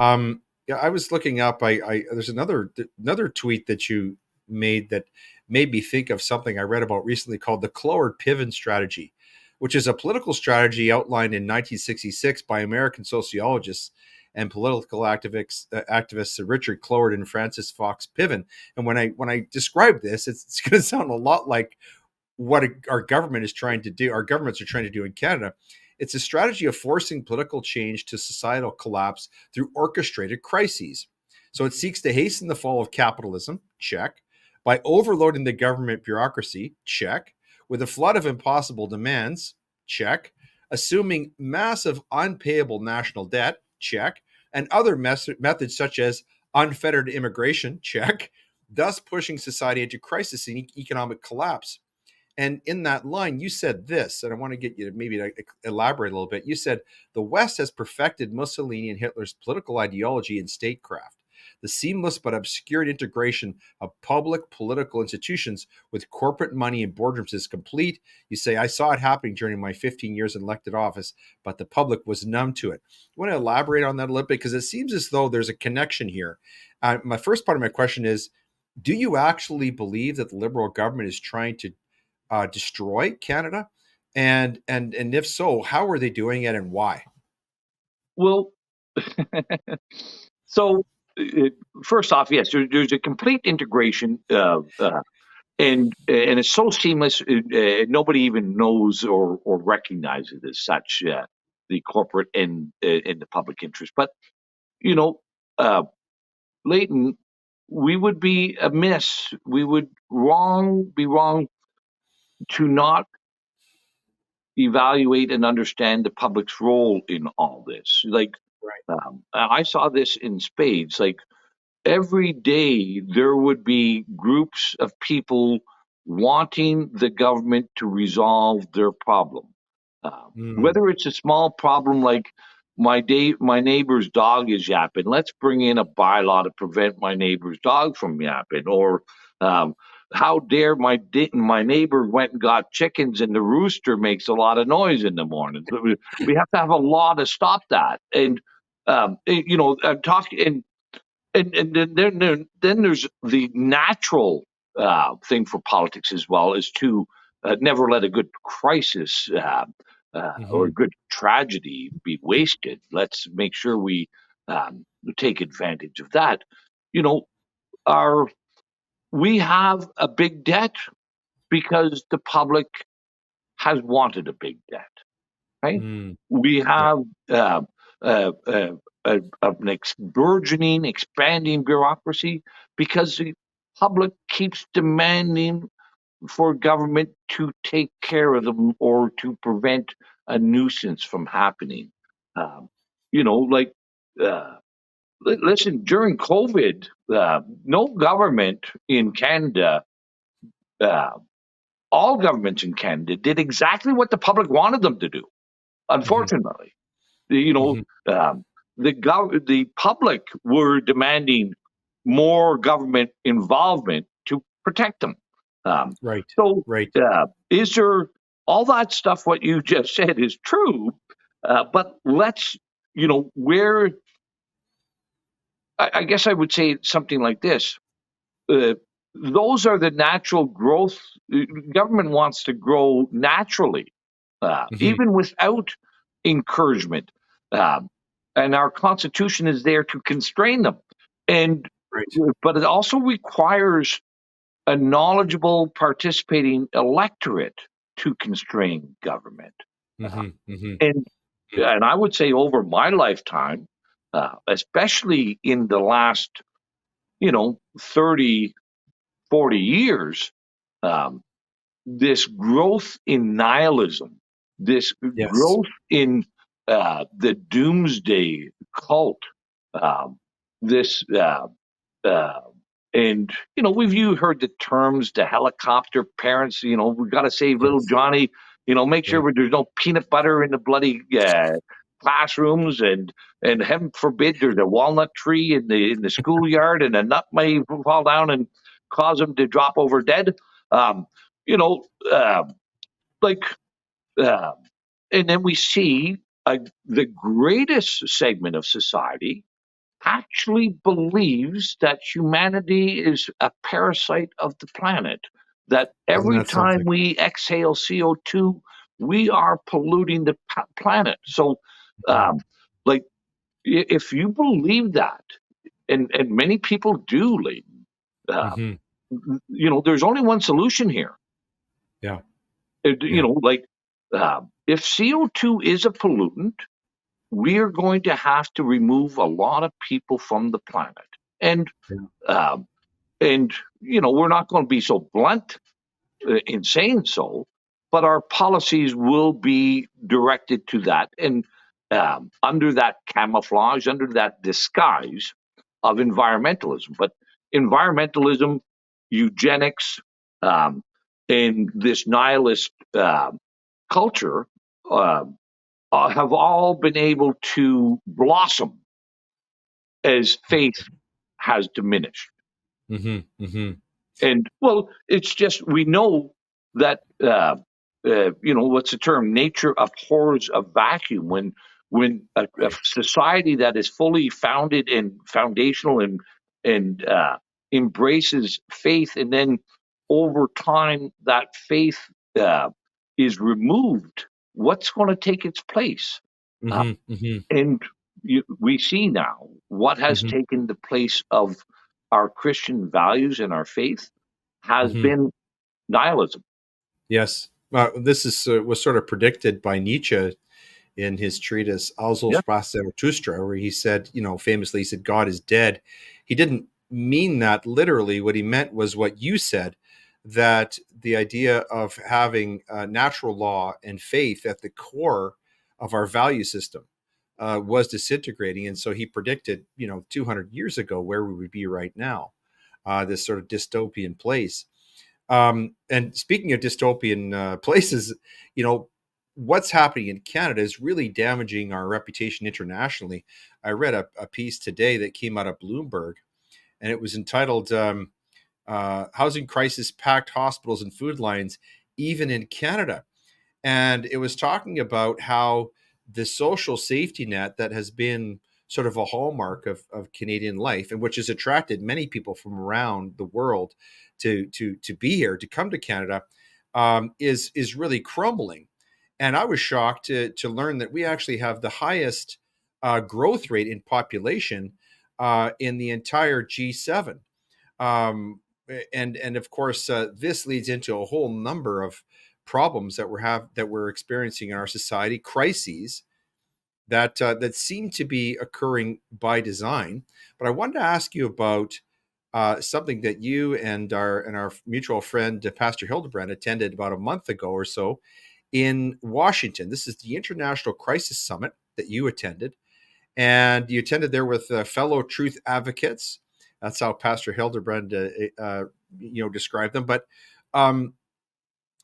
Yeah, I was looking up. I there's another tweet that you made that made me think of something I read about recently called the Cloward-Piven strategy, which is a political strategy outlined in 1966 by American sociologists and political activists Richard Cloward and Francis Fox Piven. And when I describe this, it's going to sound a lot like what our government is trying to do. Our governments are trying to do in Canada. It's a strategy of forcing political change to societal collapse through orchestrated crises. So it seeks to hasten the fall of capitalism, check, by overloading the government bureaucracy, check, with a flood of impossible demands, check, assuming massive unpayable national debt, check, and other methods such as unfettered immigration, check, thus pushing society into crisis and economic collapse. And in that line, you said this, and I want to get you to maybe to elaborate a little bit. You said the West has perfected Mussolini and Hitler's political ideology and statecraft. The seamless but obscured integration of public political institutions with corporate money and boardrooms is complete. You say, I saw it happening during my 15 years in elected office, but the public was numb to it. You want to elaborate on that a little bit? Because it seems as though there's a connection here. My first part of my question is, do you actually believe that the Liberal government is trying to destroy Canada? And if so, how are they doing it and why? Well, so first off, yes, there's a complete integration and it's so seamless, nobody even knows or recognizes it as such, the corporate and the public interest. But you know, uh, Leighton, we would be amiss, we would be wrong to not evaluate and understand the public's role in all this. Like, Right. I saw this in spades. Like every day, there would be groups of people wanting the government to resolve their problem. Mm, Whether it's a small problem like my neighbor's dog is yapping, let's bring in a bylaw to prevent my neighbor's dog from yapping, or um, how dare my neighbor went and got chickens and the rooster makes a lot of noise in the morning. We have to have a law to stop that. And I'm talking and then there's the natural thing for politics as well, is to never let a good crisis or a mhm. good tragedy be wasted. Let's make sure we take advantage of that. You know, our we have a big debt because the public has wanted a big debt, right? Mm, We yeah. have uh, uh, uh, burgeoning, expanding bureaucracy because the public keeps demanding for government to take care of them or to prevent a nuisance from happening. Um, like, uh, listen, during COVID, no government in Canada, uh, all governments in Canada did exactly what the public wanted them to do, Mhm, unfortunately. You know, mhm. the public were demanding more government involvement to protect them. Um, Right. so, Right. is there all that stuff? What you just said is true, but let's, where I guess I would say something like this. Uh, those are the natural growth. Government wants to grow naturally, Mhm. even without encouragement. Um, and our Constitution is there to constrain them. And Right. but it also requires a knowledgeable, participating electorate to constrain government. Uh, Mhm, mhm, and mhm. and I would say over my lifetime, especially in the last 30, 40 years, um, this growth in nihilism, this Yes. growth in the doomsday cult, um, this uh, and we've you heard the terms, the helicopter parents. We've got to save little Yes. Johnny. Make Yeah. sure there's no peanut butter in the bloody classrooms, and heaven forbid there's a walnut tree in the schoolyard, and a nut may fall down and cause them to drop over dead. Um, you know, uh, like, uh, and then we see the greatest segment of society. actually believes that humanity is a parasite of the planet, that Isn't every that time something? we exhale CO2, we are polluting the planet. So, Mhm. um, like, if you believe that, and many people do, Leighton, uh, Mhm. there's only one solution here. Yeah. You Yeah. know, like, if CO2 is a pollutant, we're going to have to remove a lot of people from the planet. And Yeah. um, and we're not going to be so blunt in saying so, but our policies will be directed to that, and under that camouflage, under that disguise of environmentalism. But environmentalism, eugenics, um, and this nihilist culture uh, have all been able to blossom as faith has diminished. Mhm. Mhm. And well, it's just we know that what's the term? Nature abhors a vacuum. When a Right. society that is fully founded and foundational and embraces faith, and then over time that faith uh, is removed, what's going to take its place? Uh, Mhm. Mhm. and we see now what has Mhm. taken the place of our Christian values and our faith has Mhm. been nihilism. Yes. This is was sort of predicted by Nietzsche in his treatise Also Yeah. sprach Zarathustra, where he said, famously, he said, God is dead. He didn't mean that literally. What he meant was what you said, that the idea of having natural law and faith at the core of our value system was disintegrating. And so he predicted, 200 years ago where we would be right now, this sort of dystopian place. And speaking of dystopian places, you know, what's happening in Canada is really damaging our reputation internationally. I read a piece today that came out of Bloomberg, and it was entitled Housing Crisis Packed Hospitals and Food Lines, Even in Canada. And it was talking about how the social safety net that has been sort of a hallmark of Canadian life, and which has attracted many people from around the world to be here, to come to Canada, is really crumbling. And I was shocked to learn that we actually have the highest growth rate in population in the entire G7. And of course, this leads into a whole number of problems that we're experiencing in our society, crises that seem to be occurring by design. But I wanted to ask you about something that you and our mutual friend Pastor Hildebrand attended about a month ago or so in Washington. This is the International Crisis Summit that you attended, and you attended there with fellow truth advocates. That's how Pastor Hildebrand, described them. But um,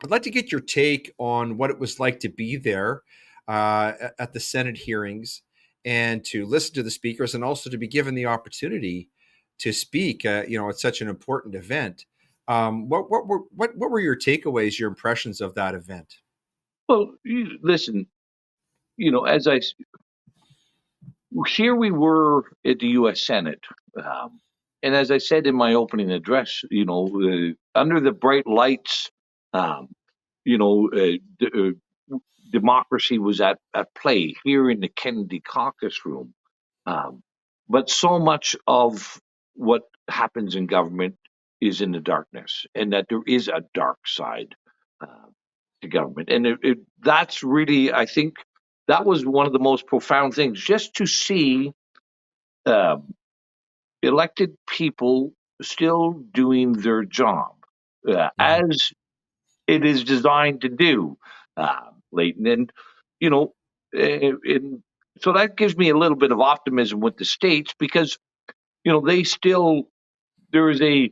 I'd like to get your take on what it was like to be there at the Senate hearings and to listen to the speakers, and also to be given the opportunity to speak. At such an important event. What were your takeaways, your impressions of that event? Well, listen, as here we were at the U.S. Senate, um, and as I said in my opening address, under the bright lights, um, you know, uh, d- democracy was at play here in the Kennedy caucus room. Um, but so much of what happens in government is in the darkness, and that there is a dark side uh, to government. And that's really, I think, that was one of the most profound things, just to see uh, elected people still doing their job Mhm. as it is designed to do, Leighton. And, you know, and so that gives me a little bit of optimism with the states, because they still, there is a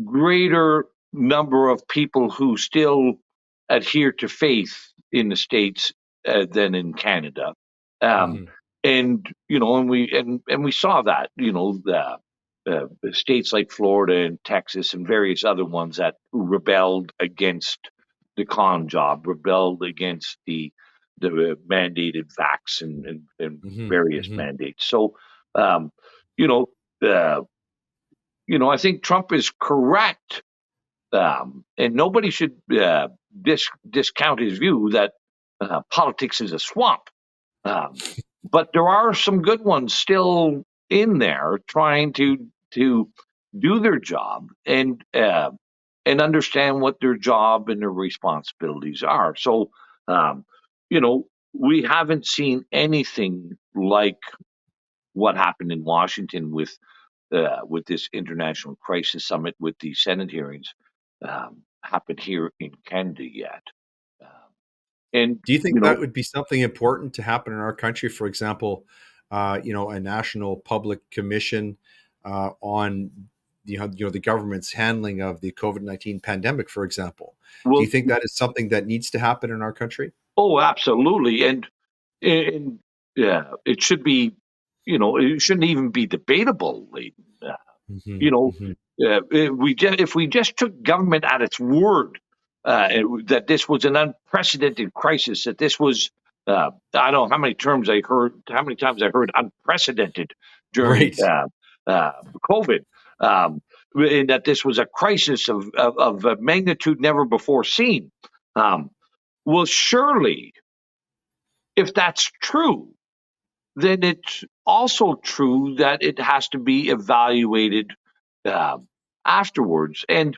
greater number of people who still adhere to faith in the states than in Canada. Um, Mhm. and we saw that, the states like Florida and Texas and various other ones that rebelled against the con job, rebelled against the mandated vax and Mhm. various Mhm. mandates. So, um, you know, uh, I think Trump is correct, and nobody should discount his view that politics is a swamp. Um, but there are some good ones still in there trying to do their job and understand what their job and their responsibilities are. So, um, we haven't seen anything like what happened in Washington with this international crisis summit with the Senate hearings happened here in Canada yet. Um, and Do you think that would be something important to happen in our country? For example, a national public commission on the government's handling of the COVID-19 pandemic, for example. Do well, you think that is something that needs to happen in our country? oh, absolutely, and yeah, it should be. It shouldn't even be debatable. Hmm. You know, Hmm. if we just took government at its word, that this was an unprecedented crisis, that this was I don't know how many times I heard unprecedented during Right. uh, COVID, um, and that this was a crisis of a magnitude never before seen. Um, well, surely, if that's true, then it's also true that it has to be evaluated uh, afterwards. And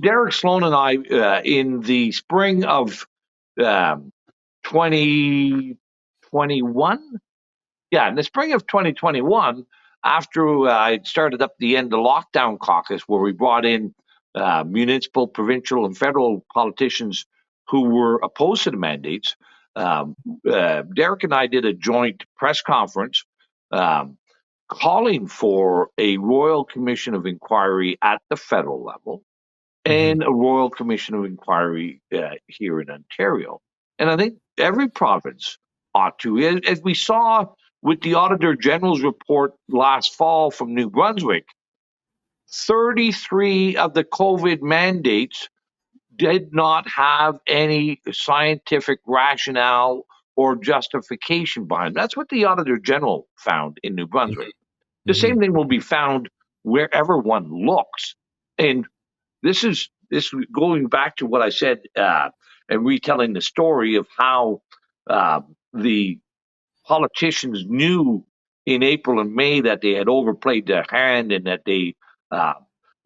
Derek Sloan and I, in the spring of um, 2021, yeah, in the spring of 2021, after I started up the End of Lockdown caucus, where we brought in municipal, provincial, and federal politicians who were opposed to the mandates, um, Derek and I did a joint press conference um, calling for a Royal Commission of Inquiry at the federal level Hmm. and a Royal Commission of Inquiry here in Ontario. And I think every province ought to, as we saw with the Auditor General's report last fall from New Brunswick, 33 of the COVID mandates did not have any scientific rationale or justification behind them. That's what the Auditor General found in New Brunswick. The Hmm. same thing will be found wherever one looks. And this going back to what I said and retelling the story of how the politicians knew in April and May that they had overplayed their hand and that they uh,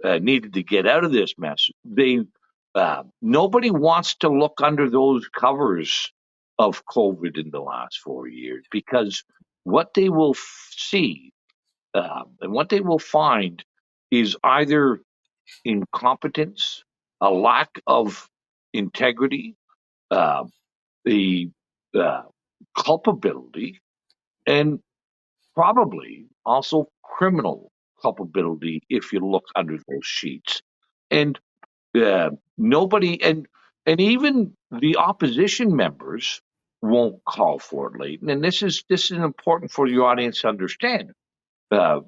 needed to get out of this mess. They Nobody wants to look under those covers of COVID in the last 4 years because what they will see and what they will find is either incompetence, a lack of integrity, uh, the uh, culpability, and probably also criminal culpability if you look under those sheets. And nobody, and even the opposition members won't call for it, Leighton. And this is important for your audience to understand.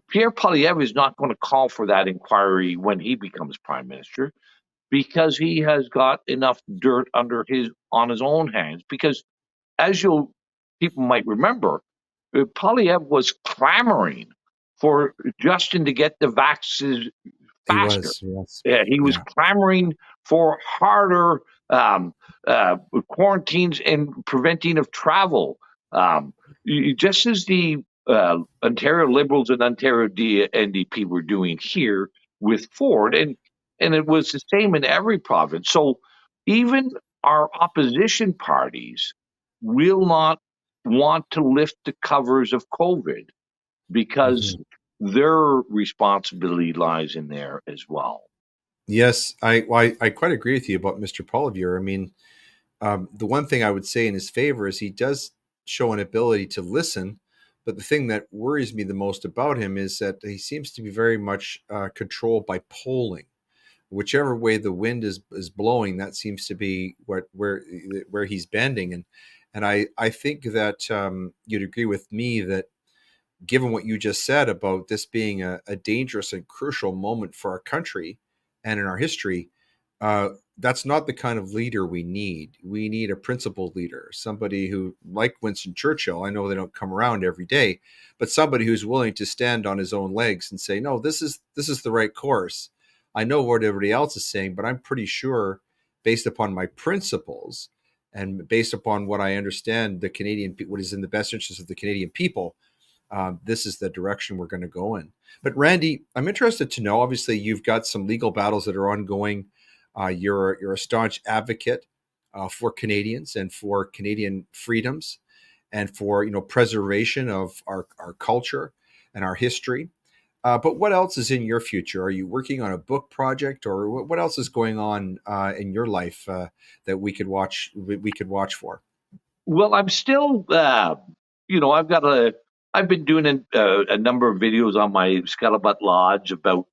Pierre Poilievre is not going to call for that inquiry when he becomes prime minister because he has got enough dirt on his own hands. Because as people might remember, Polyev was clamoring for Justin to get the vaccines He faster. was. Yes. Yeah, he was Yeah. clamoring for harder um, quarantines and preventing of travel. Um, just as the Ontario Liberals and Ontario NDP were doing here with Ford, and it was the same in every province. So even our opposition parties will not want to lift the covers of COVID because Hmm. their responsibility lies in there as well. Yes, I quite agree with you about Mr. Poilievre. I mean, the one thing I would say in his favor is he does show an ability to listen, but the thing that worries me the most about him is that he seems to be very much controlled by polling. Whichever way the wind is blowing, that seems to be where he's bending. And I think that you'd agree with me that given what you just said about this being a dangerous and crucial moment for our country and in our history, that's not the kind of leader we need. We need a principled leader, somebody who, like Winston Churchill, I know they don't come around every day, but somebody who's willing to stand on his own legs and say, no, this is the right course. I know what everybody else is saying, but I'm pretty sure, based upon my principles and based upon what I understand, what is in the best interest of the Canadian people, this is the direction we're going to go in. But Randy, I'm interested to know. Obviously, you've got some legal battles that are ongoing. You're a staunch advocate for Canadians and for Canadian freedoms, and for preservation of our culture and our history. But what else is in your future? Are you working on a book project, or what else is going on in your life that we could watch for? Well, I'm still, I've been doing a number of videos on my Scuttlebutt Lodge about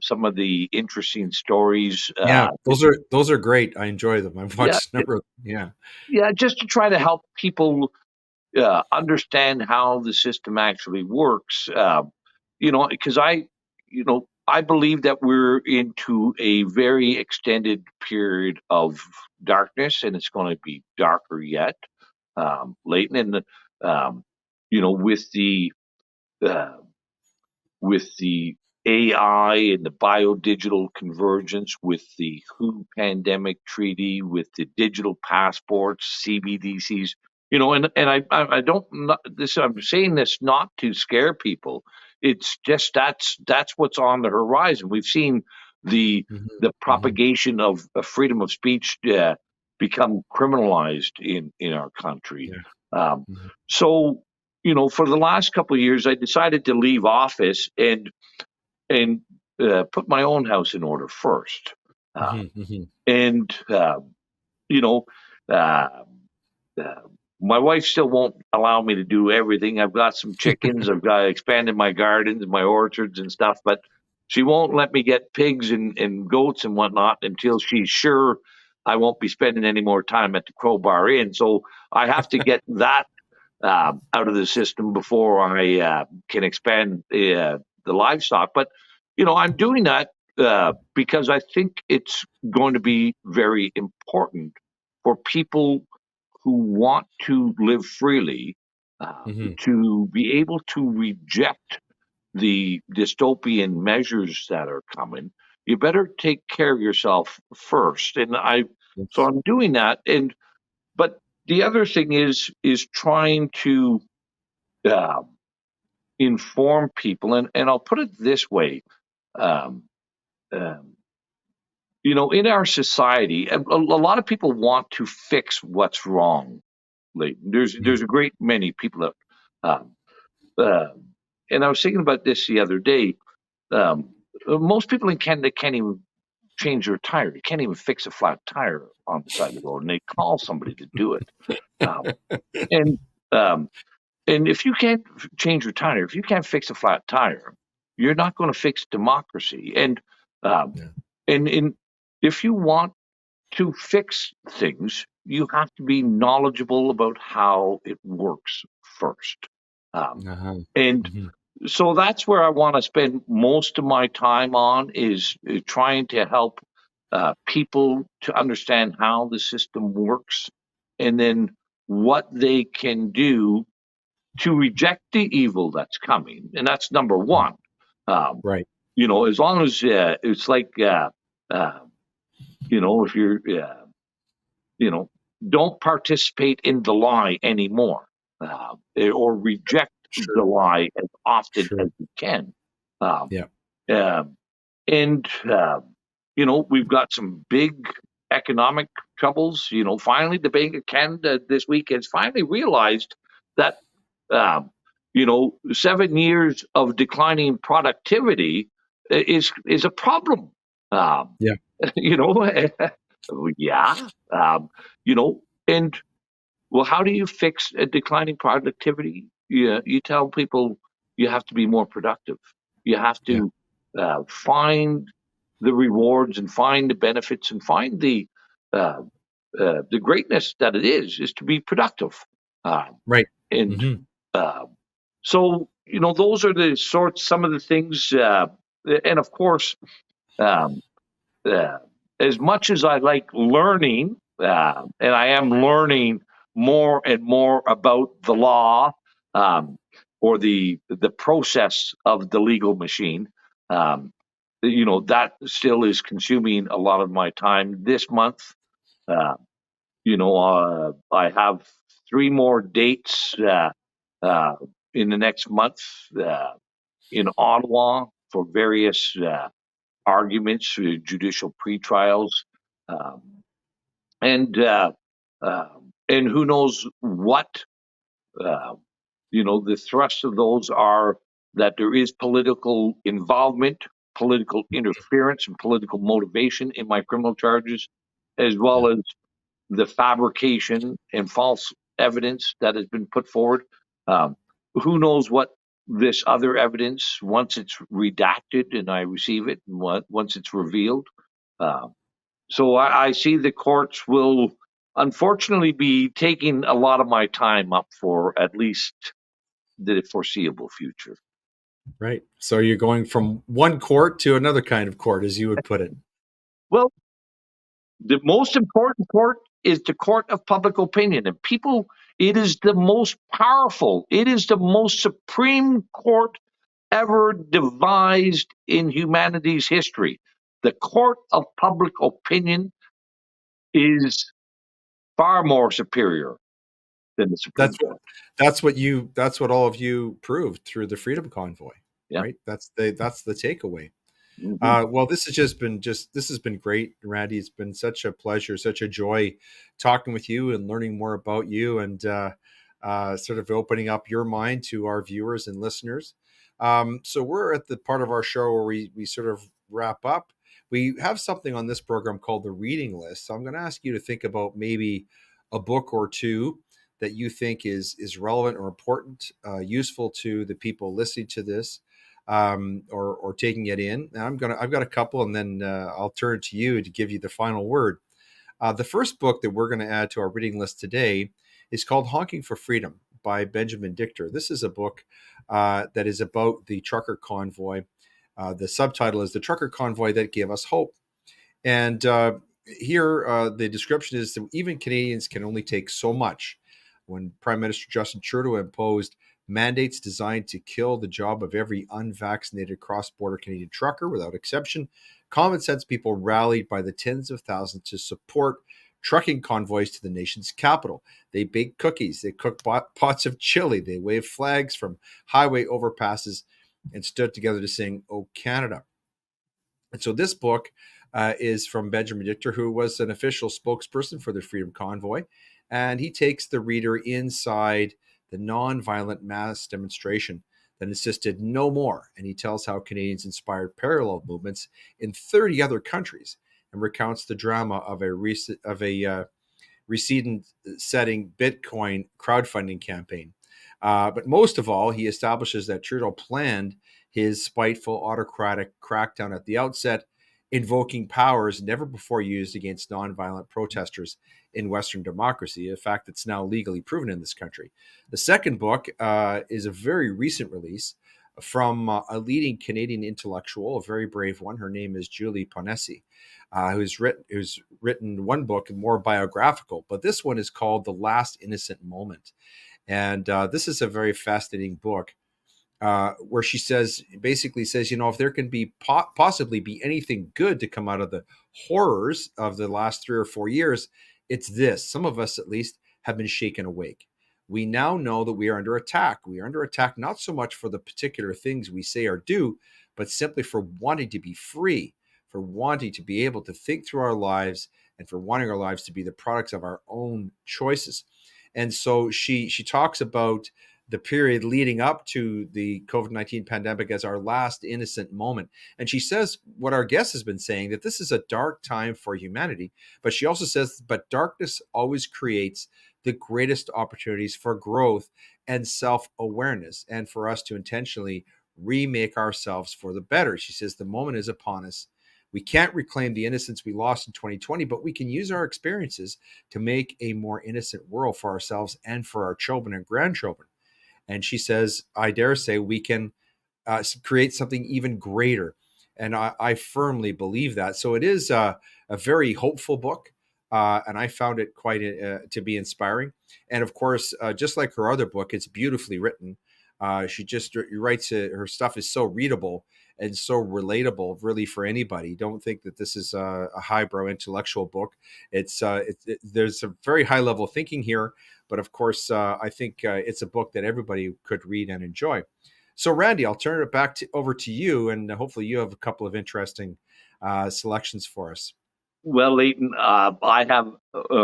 some of the interesting stories. Yeah, those are great. I enjoy them. I've Yeah, watched a number of yeah. yeah, just to try to help people understand how the system actually works. Because I believe that we're into a very extended period of darkness, and it's going to be darker yet. Leighton, and um, with uh, the AI and the biodigital convergence, with the WHO pandemic treaty, with the digital passports, CBDCs, and I don't this. I'm saying this not to scare people. It's just that's what's on the horizon. We've seen the Hmm. the Hmm. propagation of freedom of speech become criminalized in our country. Yeah. Um, Hmm. so for the last couple of years, I decided to leave office and put my own house in order first. Uh, Hmm. Hmm. and you know, uh, uh, my wife still won't allow me to do everything. I've got some chickens. I've got expanded my gardens, my orchards and stuff, but she won't let me get pigs and goats and whatnot until she's sure I won't be spending any more time at the Crowbar Inn. So I have to get that out of the system before I can expand the livestock. But I'm doing that because I think it's going to be very important for people who want to live freely Hmm. to be able to reject the dystopian measures that are coming. You better take care of yourself first, and so Yes. I'm doing that. And but the other thing is trying to uh, inform people, and I'll put it this way: um, um, in our society, a lot of people want to fix what's wrong. Like, there's a great many people that, um, uh, and I was thinking about this the other day. Um, Most people in Canada can't even change their tire. You can't even fix a flat tire on the side of the road, and they call somebody to do it. Um, and um, And if you can't change your tire, if you can't fix a flat tire, you're not going to fix democracy. Um, Yeah. and if you want to fix things, you have to be knowledgeable about how it works first. Um, Uh-huh. and Hmm. so that's where I want to spend most of my time on is trying to help people to understand how the system works, and then what they can do to reject the evil that's coming, and that's number one. Um, Right. as long as it's like, uh, if you're, you know, don't participate in the lie anymore, or reject the Sure. lie as often Sure. as you can. Um, Yeah. um, and we've got some big economic troubles. Finally, the Bank of Canada this week has finally realized that 7 years of declining productivity is a problem. Um, Yeah. you know, yeah, and well, how do you fix a declining productivity? You tell people you have to be more productive. You have Yeah. to find the rewards and find the benefits and find uh, the greatness that it is to be productive. Um, Right. and Hmm. uh, so, those are some of the things, and of course, um, uh, as much as I like learning, and I am learning more and more about the law, um, or the process of the legal machine, um, that still is consuming a lot of my time this month. Uh, I have 3 more dates uh, in the next month in Ottawa for various arguments, judicial pretrials, um, and and who knows what. Uh, the thrust of those are that there is political involvement, political interference, and political motivation in my criminal charges, as Yeah. well as the fabrication and false evidence that has been put forward. Um, who knows what this other evidence, once it's redacted and I receive it, and once it's revealed. So I see the courts will unfortunately be taking a lot of my time up for at least the foreseeable future. Right. So you're going from one court to another kind of court, as you would put it. Well, the most important court is the court of public opinion. And people, it is the most powerful, it is the most supreme court ever devised in humanity's history. The court of public opinion is far more superior than the Supreme That's Court. that's what all of you proved through the Freedom Convoy, Yeah. right? That's the takeaway. Hmm. Well, this has been great, Randy. It's been such a pleasure, such a joy talking with you and learning more about you, and sort of opening up your mind to our viewers and listeners. So we're at the part of our show where we sort of wrap up. We have something on this program called the reading list. So I'm going to ask you to think about maybe a book or two that you think is relevant or important, useful to the people listening to this, or taking it in. And I've got a couple, and then I'll turn to you to give you the final word. The first book that we're going to add to our reading list today is called "Honking for Freedom" by Benjamin Dichter. This is a book that is about the trucker convoy. The subtitle is "The Trucker Convoy That Gave Us Hope," and here the description is that even Canadians can only take so much. When Prime Minister Justin Trudeau imposed mandates designed to kill the job of every unvaccinated cross-border Canadian trucker without exception, common sense people rallied by the tens of thousands to support trucking convoys to the nation's capital. They baked cookies, they cooked pots of chili, they waved flags from highway overpasses, and stood together to sing "O Canada." And so this book is from Benjamin Dichter, who was an official spokesperson for the Freedom Convoy. And he takes the reader inside the nonviolent mass demonstration that insisted no more. And he tells how Canadians inspired parallel movements in 30 other countries, and recounts the drama of a recedent setting Bitcoin crowdfunding campaign. But most of all, he establishes that Trudeau planned his spiteful autocratic crackdown at the outset, invoking powers never before used against nonviolent protesters in Western democracy, a fact that's now legally proven in this country. The second book is a very recent release from a leading Canadian intellectual, a very brave one. Her name is Julie Ponesse, who's written one book more biographical, but this one is called "The Last Innocent Moment," and this is a very fascinating book where she basically says, if there can be possibly be anything good to come out of the horrors of the last 3 or 4 years, it's this. Some of us, at least, have been shaken awake. We now know that we are under attack. We are under attack not so much for the particular things we say or do, but simply for wanting to be free, for wanting to be able to think through our lives, and for wanting our lives to be the products of our own choices. And so she talks about the period leading up to the COVID-19 pandemic as our last innocent moment. And she says what our guest has been saying, that this is a dark time for humanity. But she also says, but darkness always creates the greatest opportunities for growth and self-awareness, and for us to intentionally remake ourselves for the better. She says the moment is upon us. We can't reclaim the innocence we lost in 2020, but we can use our experiences to make a more innocent world for ourselves and for our children and grandchildren. And she says, I dare say we can create something even greater. And I firmly believe that. So it is a very hopeful book. And I found it quite to be inspiring. And of course, just like her other book, it's beautifully written. She just writes her stuff is so readable and so relatable, really, for anybody. Don't think that this is a highbrow intellectual book. There's a very high level thinking here, but of course, I think it's a book that everybody could read and enjoy. So, Randy, I'll turn it over to you, and hopefully, you have a couple of interesting selections for us. Well, Leighton, I have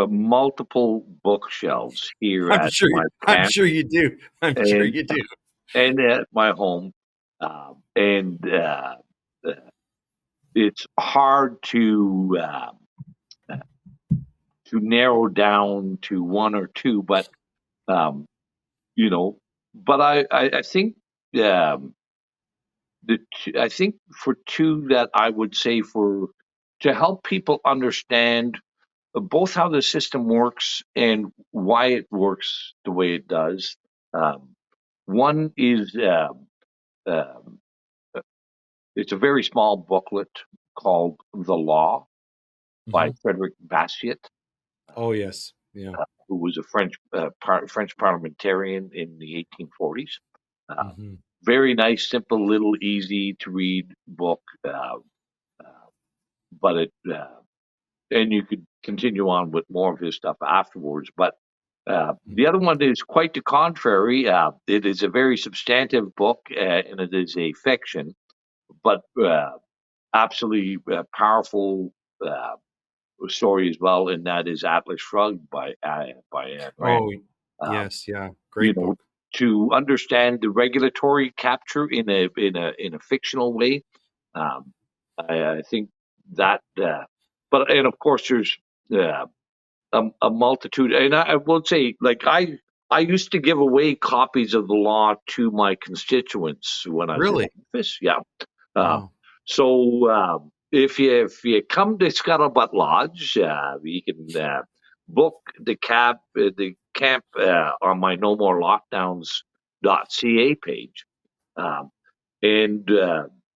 multiple bookshelves here I'm at sure. my I'm pantry sure you do. I'm sure and you do. and at my home, and uh, it's hard to narrow down to one or two, but um, you know, but I think um, I think for two that I would say for to help people understand both how the system works and why it works the way it does. Um, one is um, it's a very small booklet called "The Law" by Hmm. Frederick Bastiat, Oh yes, yeah. who was a French parliamentarian in the 1840s. Uh, Hmm. Very nice, simple, little, easy to read book, uh, but it and you could continue on with more of his stuff afterwards. But the other one is quite the contrary. It is a very substantive book, and it is a fiction, but absolutely powerful story as well. And that is Atlas Shrugged by Ayn Rand. Oh Um, yes, yeah. you Great know, book. to understand the regulatory capture in a fictional way. Um, I think that, but and of course there's uh, a multitude, and I will say, like I used to give away copies of the law to my constituents when I was in Really? office. Yeah. Um, Wow. so if you come to Scuttlebutt Lodge, you can book the camp on my No More Lockdowns.ca page, um, and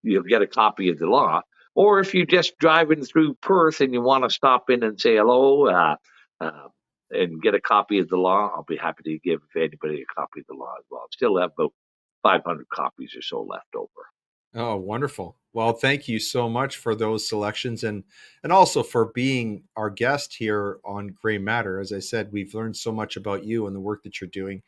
you'll get a copy of the law. Or if you're just driving through Perth and you want to stop in and say hello uh, and get a copy of the law, I'll be happy to give anybody a copy of the law as well. Still have about 500 copies or so left over. Oh, wonderful. Well, thank you so much for those selections, and also for being our guest here on Gray Matter. As I said, we've learned so much about you and the work that you're doing.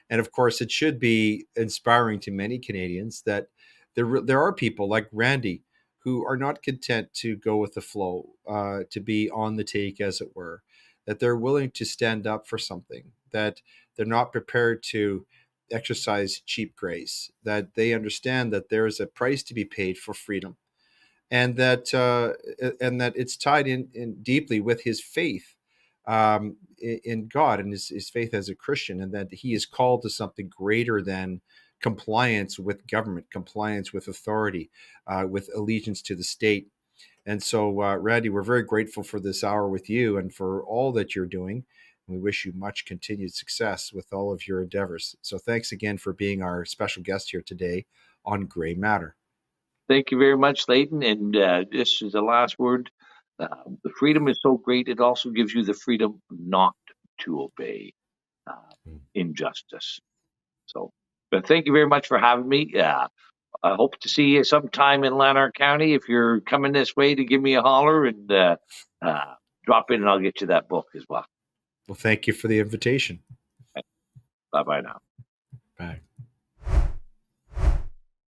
And of course, it should be inspiring to many Canadians that there are people like Randy who are not content to go with the flow, to be on the take, as it were, that they're willing to stand up for something, that they're not prepared to exercise cheap grace, that they understand that there is a price to be paid for freedom, and that it's tied in deeply with his faith in God and his faith as a Christian, and that he is called to something greater than compliance with government, compliance with authority, with allegiance to the state. And so, Randy, we're very grateful for this hour with you and for all that you're doing. We wish you much continued success with all of your endeavors. So, thanks again for being our special guest here today on Gray Matter. Thank you very much, Leighton. And this is the last word. The freedom is so great, it also gives you the freedom not to obey injustice. So, but thank you very much for having me. I hope to see you sometime in Lanark County. If you're coming this way, to give me a holler and uh, drop in, and I'll get you that book as well. Well, thank you for the invitation. Bye bye now.